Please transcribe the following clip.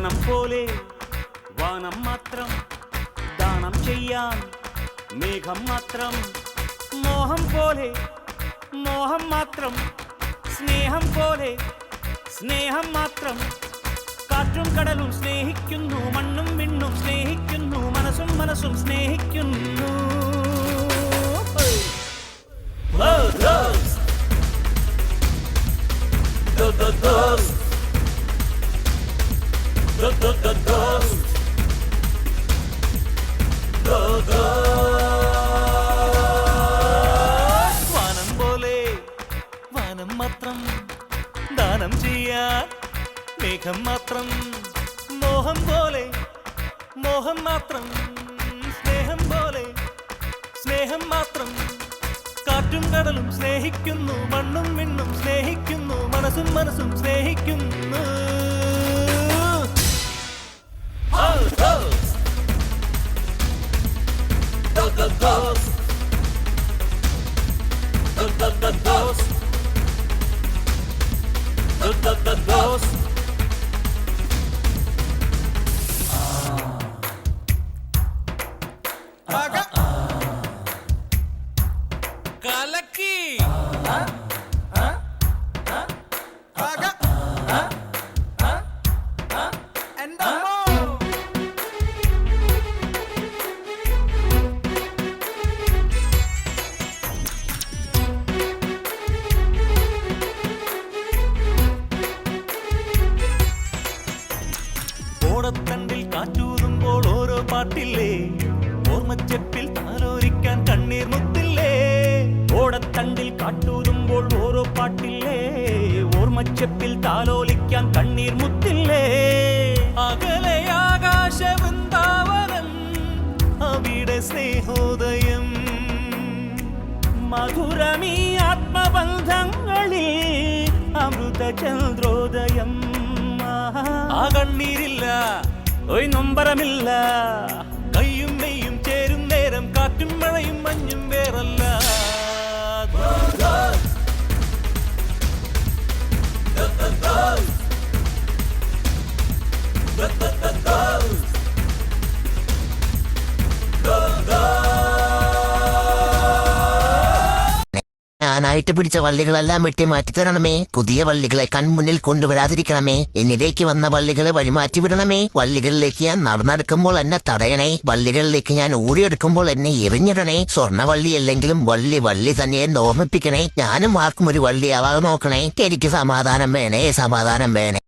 വാനം പോലെ വാനം മാത്രം ദാനം ചെയ്യാൻ മേഘം മാത്രം മോഹം പോലെ മോഹം മാത്രം സ്നേഹം പോലെ സ്നേഹം മാത്രം കാറ്റും കടലും സ്നേഹിക്കുന്നു മണ്ണും വിണ്ണും സ്നേഹിക്കുന്നു മനസ്സും മനസ്സും സ്നേഹിക്കുന്നു വാനം പോലെ വാനം മാത്രം ദാനം ചെയ്യാൻ മേഘം മാത്രം മോഹം പോലെ മോഹം മാത്രം സ്നേഹം പോലെ സ്നേഹം മാത്രം കാറ്റും കടലും സ്നേഹിക്കുന്നു മണ്ണും വിണ്ണും സ്നേഹിക്കുന്നു മനസ്സും മനസ്സും സ്നേഹിക്കുന്നു കലക്കി ഓടത്തണ്ടിൽ കാറ്റൂതുമ്പോൾ ഓരോ പാട്ടില്ലേ ഓർമ്മച്ചെപ്പിൽ താലോലിക്കാൻ കണ്ണീർ മുത്തില്ലേ ഓടത്തണ്ടിൽ കാറ്റൂതുമ്പോൾ ഓരോ പാട്ടില്ലേ ഓർമ്മച്ചെപ്പിൽ താലോലിക്കാൻ കണ്ണീർ മുത്തില്ലേ അകലെ ആകാശ വൃന്ദാവനം അവിടെ സ്നേഹോദയം മധുരമീ ആത്മബന്ധങ്ങളിൽ അമൃത ചന്ദ്രോദയം ആ കണ്ണീരില്ല ഒരു നൊമ്പരമില്ല കയ്യും മെയ്യും ചേരും നേരം കാറ്റും മഴയും മഞ്ഞും വേറല്ല ഞാനായിട്ട് പിടിച്ച വള്ളികളെല്ലാം വെട്ടി മാറ്റിത്തരണമേ. പുതിയ വള്ളികളെ കൺമുന്നിൽ കൊണ്ടുവരാതിരിക്കണമേ. എന്നിലേക്ക് വന്ന വള്ളികളെ വഴിമാറ്റി വിടണമേ. വള്ളികളിലേക്ക് ഞാൻ നടന്നെടുക്കുമ്പോൾ എന്നെ തടയണേ. വള്ളികളിലേക്ക് ഞാൻ ഓടിയെടുക്കുമ്പോൾ എന്നെ എറിഞ്ഞിടണേ. സ്വർണ്ണവള്ളി അല്ലെങ്കിലും വള്ളി വള്ളി തന്നെ എന്ന് ഓർമ്മിപ്പിക്കണേ. ഞാനും ആർക്കും ഒരു വള്ളിയാവാതെ നോക്കണേ. എനിക്ക് സമാധാനം വേണേ, സമാധാനം വേണേ.